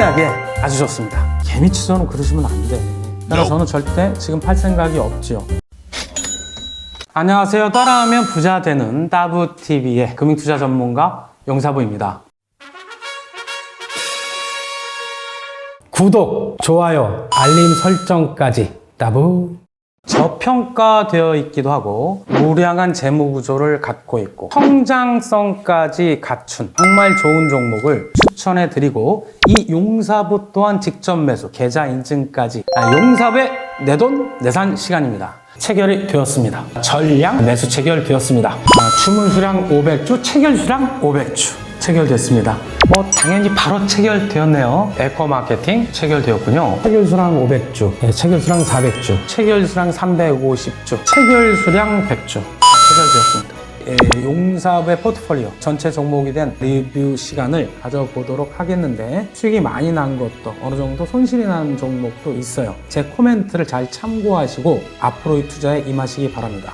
신뢰하기에 아주 좋습니다. 개미치저는 그러시면 안 돼. 그래서 저는 절대 지금 팔 생각이 없지요. 안녕하세요. 따라하면 부자 되는 따부TV의 금융투자 전문가 용사부입니다. 구독, 좋아요, 알림 설정까지 따부. 저평가되어 있기도 하고 우량한 재무 구조를 갖고 있고 성장성까지 갖춘 정말 좋은 종목을 추천해 드리고, 이 용사부 또한 직접 매수, 계좌 인증까지 용사부의 내돈 내산 시간입니다. 체결이 되었습니다. 전량 매수 체결되었습니다. 주문 수량 500주, 체결 수량 500주 체결됐습니다. 당연히 바로 체결되었네요. 에코마케팅 체결되었군요. 체결 수량 500주, 체결 수량 400주, 체결 수량 350주, 체결 수량 100주 체결되었습니다. 용사부의 포트폴리오 전체 종목이 된 리뷰 시간을 가져보도록 하겠는데, 수익이 많이 난 것도 어느 정도 손실이 난 종목도 있어요. 제 코멘트를 잘 참고하시고 앞으로의 투자에 임하시기 바랍니다.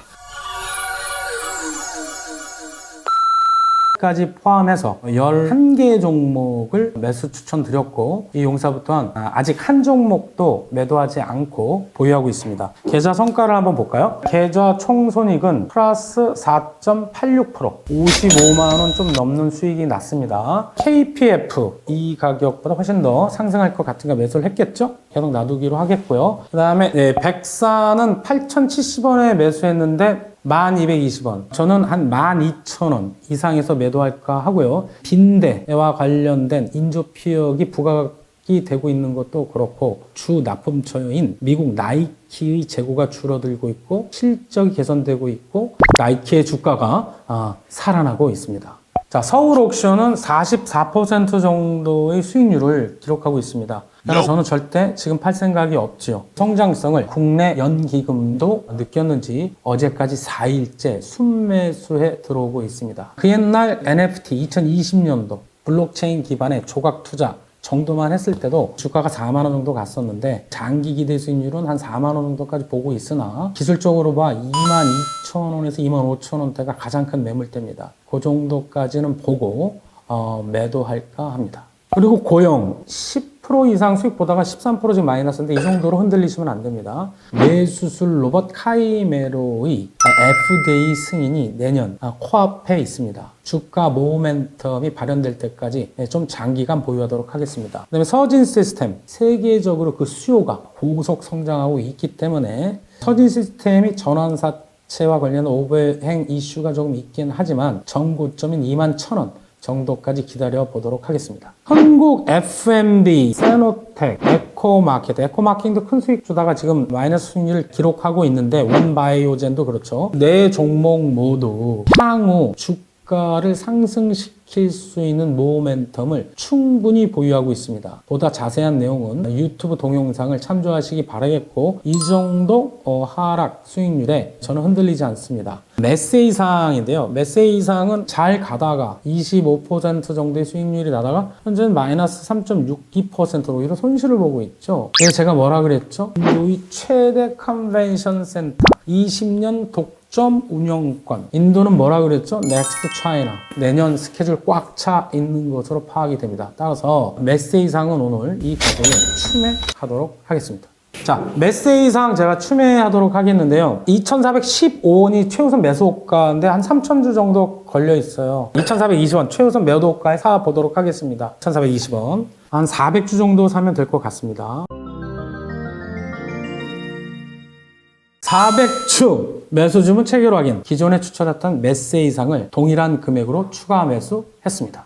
까지 포함해서 11개 종목을 매수 추천드렸고, 이 용사부 또한 아직 한 종목도 매도하지 않고 보유하고 있습니다. 계좌 성과를 한번 볼까요? 계좌 총손익은 플러스 4.86%, 55만원 좀 넘는 수익이 났습니다. KPF 이 가격보다 훨씬 더 상승할 것 같으니까 매수를 했겠죠? 계속 놔두기로 하겠고요. 그 다음에 백사는 8,070원에 매수했는데 1,220원. 저는 한 12,000원 이상에서 매도할까 하고요. 빈대와 관련된 인조피혁이 부각이 되고 있는 것도 그렇고, 주 납품처인 미국 나이키의 재고가 줄어들고 있고 실적이 개선되고 있고 나이키의 주가가 살아나고 있습니다. 자, 서울옥션은 44% 정도의 수익률을 기록하고 있습니다. 그래서 저는 절대 지금 팔 생각이 없지요. 성장성을 국내 연기금도 느꼈는지 어제까지 4일째 순매수해 들어오고 있습니다. 그 옛날 NFT 2020년도 블록체인 기반의 조각 투자 정도만 했을 때도 주가가 4만원 정도 갔었는데, 장기 기대 수익률은 한 4만원 정도까지 보고 있으나 기술적으로 봐 22,000원에서 25,000원대가 가장 큰 매물대입니다. 그 정도까지는 보고 매도할까 합니다. 그리고 고용 10% 이상 수익 보다가 13% 지금 마이너스인데, 이 정도로 흔들리시면 안 됩니다. 뇌수술 로봇 카이메로의 FDA 승인이 내년 코앞에 있습니다. 주가 모멘텀이 발현될 때까지 좀 장기간 보유하도록 하겠습니다. 그 다음에 서진 시스템, 세계적으로 그 수요가 고속 성장하고 있기 때문에 서진 시스템이 전환사채와 관련한 오버행 이슈가 조금 있긴 하지만 정고점인 21,000원 정도까지 기다려 보도록 하겠습니다. 한국 F&B, 세노텍, 에코마켓, 에코마켓도 큰 수익 주다가 지금 마이너스 수익률을 기록하고 있는데, 원바이오젠도 그렇죠. 네 종목 모두 향후 주가를 상승시킬 수 있는 모멘텀을 충분히 보유하고 있습니다. 보다 자세한 내용은 유튜브 동영상을 참조하시기 바라겠고, 이 정도 하락 수익률에 저는 흔들리지 않습니다. 메세이상인데요. 메세이상은 잘 가다가 25% 정도의 수익률이 나다가 현재는 마이너스 3.62%로 오히려 손실을 보고 있죠. 그래서 제가 뭐라 그랬죠? 인도의 최대 컨벤션 센터 20년 독점 운영권. 인도는 뭐라 그랬죠? 넥스트 차이나. 내년 스케줄 꽉 차 있는 것으로 파악이 됩니다. 따라서 메세이상은 오늘 이 가격에 추매하도록 하겠습니다. 자, 메세이상 제가 추매하도록 하겠는데요. 2,415원이 최우선 매수호가인데 한 3,000주 정도 걸려 있어요. 2,420원 최우선 매도호가에 사 보도록 하겠습니다. 2,420원. 한 400주 정도 사면 될 것 같습니다. 400주 매수 주문 체결 확인. 기존에 추천했던 메세이상을 동일한 금액으로 추가 매수했습니다.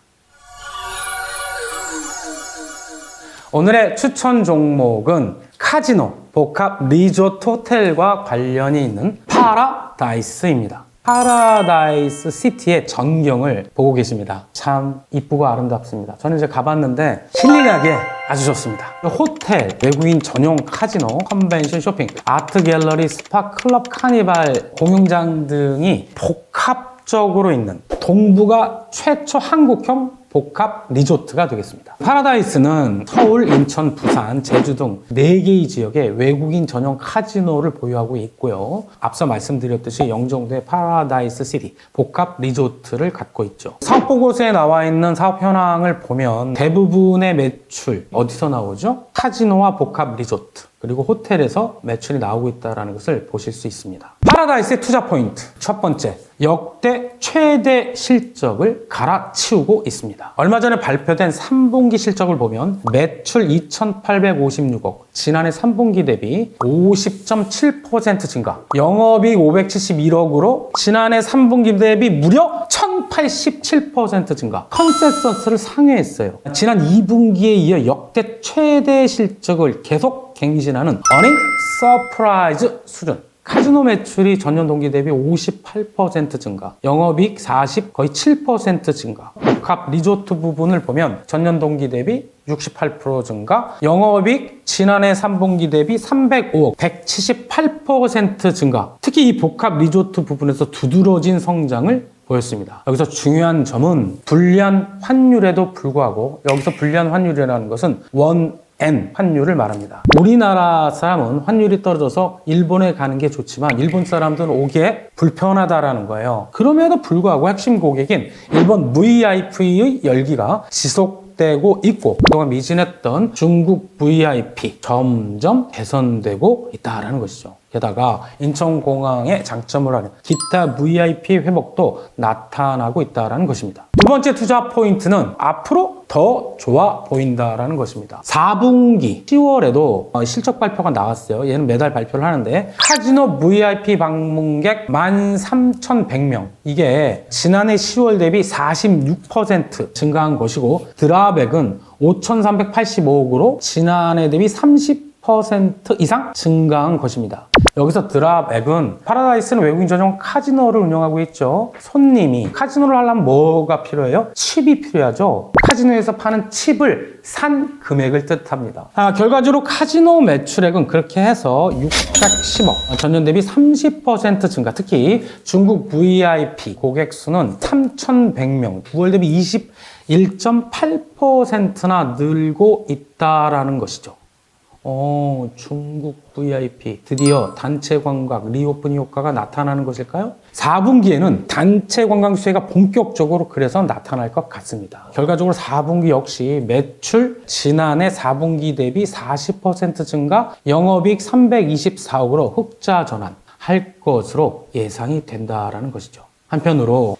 오늘의 추천 종목은 카지노, 복합 리조트 호텔과 관련이 있는 파라다이스입니다. 파라다이스 시티의 전경을 보고 계십니다. 참 이쁘고 아름답습니다. 저는 이제 가봤는데 힐링하기에 아주 좋습니다. 호텔, 외국인 전용 카지노, 컨벤션 쇼핑, 아트 갤러리, 스파, 클럽, 카니발, 공연장 등이 복합 서쪽으로 있는 동부가 최초 한국형 복합 리조트가 되겠습니다. 파라다이스는 서울, 인천, 부산, 제주 등 4개의 지역에 외국인 전용 카지노를 보유하고 있고요. 앞서 말씀드렸듯이 영종도에 파라다이스 시티 복합 리조트를 갖고 있죠. 사업 보고서에 나와 있는 사업 현황을 보면 대부분의 매출 어디서 나오죠? 카지노와 복합 리조트 그리고 호텔에서 매출이 나오고 있다는 것을 보실 수 있습니다. 파라다이스의 투자 포인트 첫 번째, 역대 최대 실적을 갈아치우고 있습니다. 얼마 전에 발표된 3분기 실적을 보면 매출 2,856억, 지난해 3분기 대비 50.7% 증가, 영업이익 571억으로 지난해 3분기 대비 무려 1,087% 증가, 컨센서스를 상회했어요. 지난 2분기에 이어 역대 최대 실적을 계속 갱신하는 어닝 서프라이즈 수준. 카지노 매출이 전년 동기 대비 58% 증가, 영업이익 거의 7% 증가, 복합 리조트 부분을 보면 전년 동기 대비 68% 증가, 영업이익 지난해 3분기 대비 305억, 178% 증가. 특히 이 복합 리조트 부분에서 두드러진 성장을 보였습니다. 여기서 중요한 점은 불리한 환율에도 불구하고, 여기서 불리한 환율이라는 것은 원-엔 환율을 말합니다. 우리나라 사람은 환율이 떨어져서 일본에 가는 게 좋지만 일본 사람들은 오기에 불편하다라는 거예요. 그럼에도 불구하고 핵심 고객인 일본 VIP의 열기가 지속되고 있고 그동안 미진했던 중국 VIP 점점 개선되고 있다라는 것이죠. 게다가 인천공항의 장점을 하는 기타 VIP 회복도 나타나고 있다는 것입니다. 두 번째 투자 포인트는 앞으로 더 좋아 보인다라는 것입니다. 4분기 10월에도 실적 발표가 나왔어요. 얘는 매달 발표를 하는데 카지노 VIP 방문객 13,100명, 이게 지난해 10월 대비 46% 증가한 것이고 드랍액은 5,385억으로 지난해 대비 30% 이상 증가한 것입니다. 여기서 드랍액은, 파라다이스는 외국인 전용 카지노를 운영하고 있죠. 손님이 카지노를 하려면 뭐가 필요해요? 칩이 필요하죠. 카지노에서 파는 칩을 산 금액을 뜻합니다. 결과적으로 카지노 매출액은 그렇게 해서 610억, 전년 대비 30% 증가. 특히 중국 VIP 고객 수는 3,100명, 9월 대비 21.8%나 늘고 있다라는 것이죠. 중국 VIP 드디어 단체 관광 리오프닝 효과가 나타나는 것일까요? 4분기에는 단체 관광 수혜가 본격적으로 그래서 나타날 것 같습니다. 결과적으로 4분기 역시 매출 지난해 4분기 대비 40% 증가, 영업이익 324억으로 흑자 전환할 것으로 예상이 된다라는 것이죠. 한편으로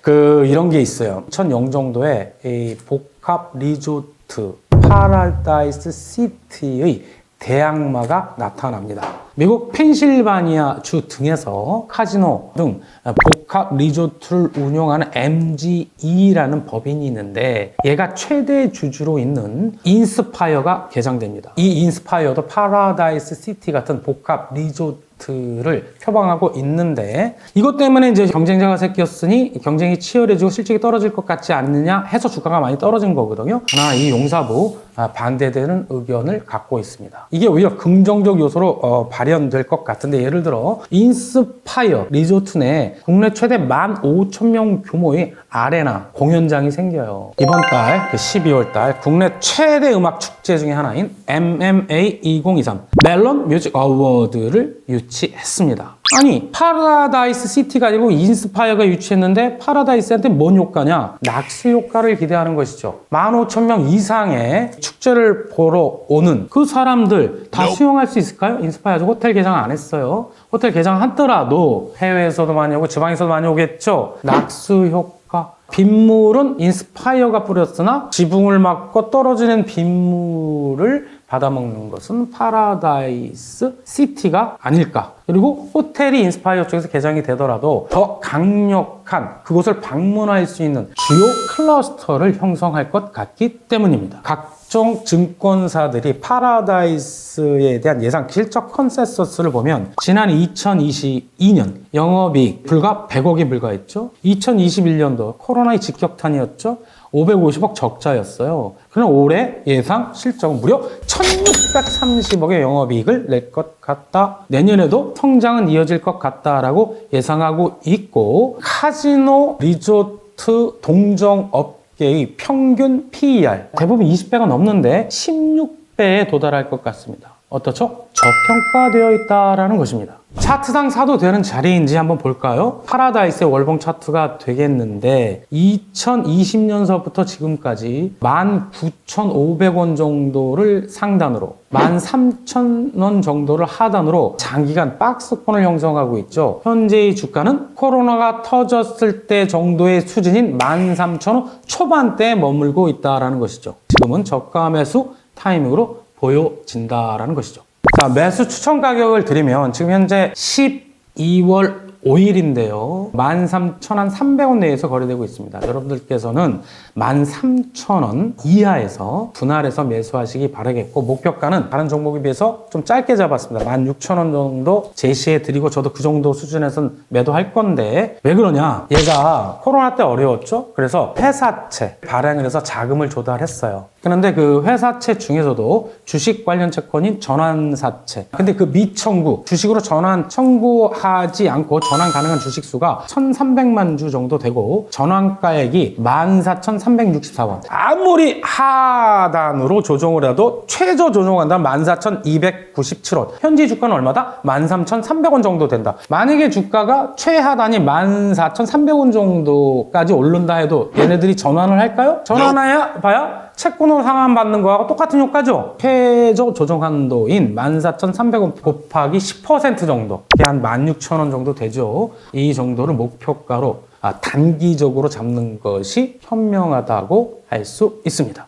이런 게 있어요. 인천 영종도에 이 복합 리조트 파라다이스 시티의 대항마가 나타납니다. 미국 펜실바니아 주 등에서 카지노 등 복합 리조트를 운영하는 MGE라는 법인이 있는데 얘가 최대 주주로 있는 인스파이어가 개장됩니다. 이 인스파이어도 파라다이스 시티 같은 복합 리조트를 표방하고 있는데 이것 때문에 이제 경쟁자가 생겼으니 경쟁이 치열해지고 실적이 떨어질 것 같지 않느냐 해서 주가가 많이 떨어진 거거든요. 그러나 이 용사부 반대되는 의견을 갖고 있습니다. 이게 오히려 긍정적 요소로 발현될 것 같은데, 예를 들어 인스파이어 리조트 내에 국내 최대 15,000명 규모의 아레나 공연장이 생겨요. 이번 달 12월 달 국내 최대 음악 축제 중에 하나인 MMA 2023 멜론 뮤직 어워드를 유치했습니다. 아니, 파라다이스 시티가 아니고 인스파이어가 유치했는데 파라다이스한테 뭔 효과냐? 낙수 효과를 기대하는 것이죠. 15,000명 이상의 축제를 보러 오는 그 사람들 다 수용할 수 있을까요? 인스파이어 아직 호텔 개장 안 했어요. 호텔 개장하더라도 해외에서도 많이 오고 지방에서도 많이 오겠죠. 낙수 효과. 빗물은 인스파이어가 뿌렸으나 지붕을 막고 떨어지는 빗물을 받아먹는 것은 파라다이스 시티가 아닐까. 그리고 호텔이 인스파이어 쪽에서 개장이 되더라도 더 강력한 그곳을 방문할 수 있는 주요 클러스터를 형성할 것 같기 때문입니다. 각종 증권사들이 파라다이스에 대한 예상 실적 컨센서스를 보면 지난 2022년 영업이익 불과 100억이 불과했죠. 2021년도 코로나의 직격탄이었죠. 550억 적자였어요. 그럼 올해 예상 실적은 무려 1630억의 영업이익을 낼 것 같다. 내년에도 성장은 이어질 것 같다라고 예상하고 있고, 카지노, 리조트, 동정업계의 평균 PER 대부분 20배가 넘는데 16배에 도달할 것 같습니다. 어떻죠? 저평가되어 있다라는 것입니다. 차트상 사도 되는 자리인지 한번 볼까요? 파라다이스의 월봉 차트가 되겠는데 2020년서부터 지금까지 19,500원 정도를 상단으로 13,000원 정도를 하단으로 장기간 박스권을 형성하고 있죠. 현재의 주가는 코로나가 터졌을 때 정도의 수준인 13,000원 초반대에 머물고 있다는 것이죠. 지금은 저가 매수 타이밍으로 보여진다라는 것이죠. 자, 매수 추천 가격을 드리면 지금 현재 12월 5일인데요. 13,300원 내에서 거래되고 있습니다. 여러분들께서는 13,000원 이하에서 분할해서 매수하시기 바라겠고, 목표가는 다른 종목에 비해서 좀 짧게 잡았습니다. 16,000원 정도 제시해 드리고, 저도 그 정도 수준에선 매도할 건데, 왜 그러냐? 얘가 코로나 때 어려웠죠? 그래서 회사채 발행을 해서 자금을 조달했어요. 그런데 그 회사채 중에서도 주식 관련 채권인 전환사채, 근데 그 미청구, 주식으로 전환 청구하지 않고 전환 가능한 주식 수가 1,300만 주 정도 되고, 전환가액이 14,364원. 아무리 하단으로 조정을 해도 최저 조정한다면 14,297원. 현재 주가는 얼마다? 13,300원 정도 된다. 만약에 주가가 최하단이 14,300원 정도까지 오른다 해도 얘네들이 전환을 할까요? 전환해야 봐야 채권으로 상환받는 거하고 똑같은 효과죠. 최저 조정 한도인 14,300원 곱하기 10% 정도, 한 16,000원 정도 되죠. 이 정도를 목표가로 단기적으로 잡는 것이 현명하다고 할 수 있습니다.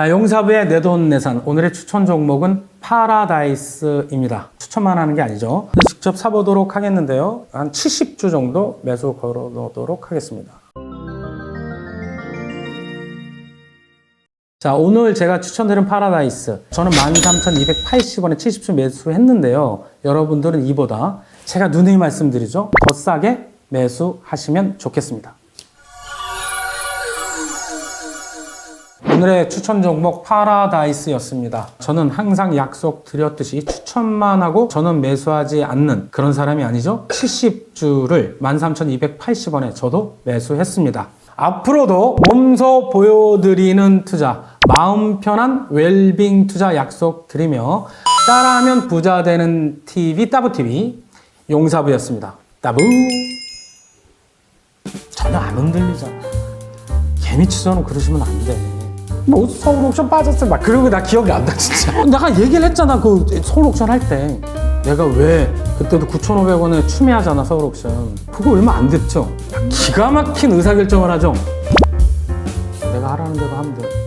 용사부의 내돈내산, 오늘의 추천 종목은 파라다이스입니다. 추천만 하는 게 아니죠. 직접 사보도록 하겠는데요. 한 70주 정도 매수 걸어놓도록 하겠습니다. 자, 오늘 제가 추천드린 파라다이스, 저는 13,280원에 70주 매수했는데요. 여러분들은 이보다 제가 누누이 말씀드리죠, 더 싸게 매수하시면 좋겠습니다. 오늘의 추천 종목 파라다이스였습니다. 저는 항상 약속드렸듯이 추천만 하고 저는 매수하지 않는 그런 사람이 아니죠. 70주를 13,280원에 저도 매수했습니다. 앞으로도 몸소 보여드리는 투자, 마음 편한 웰빙 투자 약속드리며 따라하면 부자 되는 TV, 따부TV 용사부였습니다. 따부. 전혀 안 흔들리잖아. 개미치저는 그러시면 안 돼. 뭐 서울옥션 빠졌어 막 그러고 나 기억이 안 나 진짜. 내가 얘기를 했잖아, 그 서울옥션 할 때. 내가 왜 그때도 9,500원에 추매하잖아, 서울옥션. 그거 얼마 안 됐죠? 기가 막힌 의사결정을 하죠. 내가 하라는 대로 하면 돼.